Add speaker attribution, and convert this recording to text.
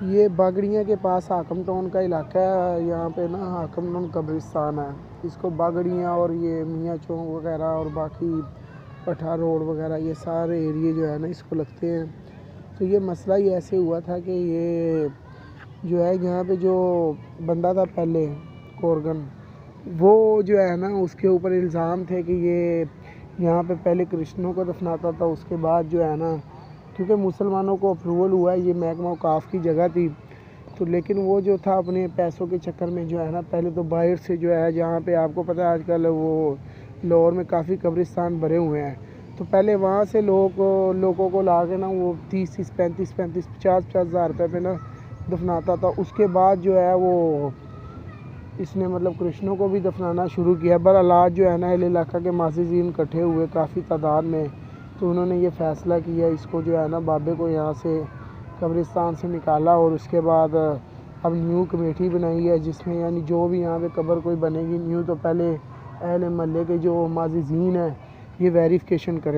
Speaker 1: ये बागड़ियाँ के पास हाकम टाउन का इलाका है। यहाँ पे ना हाकम टाउन कब्रिस्तान है। इसको बागड़ियाँ और ये मियाँ चौक वगैरह और बाकी पठार रोड वगैरह ये सारे एरिए जो है ना इसको लगते हैं। तो ये मसला ही ऐसे हुआ था कि ये जो है यहाँ पे जो बंदा था पहले कोरगन, वो जो है ना उसके ऊपर इल्ज़ाम थे कि ये यहाँ पे पहले कृष्णों को दफनाता था। उसके बाद जो है ना, क्योंकि मुसलमानों को अप्रूवल हुआ है, ये महकमा औकाफ की जगह थी, तो लेकिन वो जो था अपने पैसों के चक्कर में जो है ना, पहले तो बाहर से जो है, जहाँ पे आपको पता है आजकल वो लाहौर में काफ़ी कब्रिस्तान भरे हुए हैं, तो पहले वहाँ से लोगों को ला के ना वो 30-30, 35-35, 50-50 हज़ार रुपये पे ना दफनाता था। उसके बाद जो है वो इसने मतलब कृष्णों को भी दफनाना शुरू किया। बहरहाल आज जो है ना इलाका के माजिदीन इकट्ठे हुए काफ़ी तादाद में, तो उन्होंने ये फ़ैसला किया इसको जो है ना बाबे को यहाँ से कब्रिस्तान से निकाला और उसके बाद अब न्यू कमेटी बनाई है, जिसमें यानी जो भी यहाँ पे कब्र कोई बनेगी न्यू, तो पहले अहले महल्ले के जो माजिदीन हैं ये वेरिफिकेशन करें।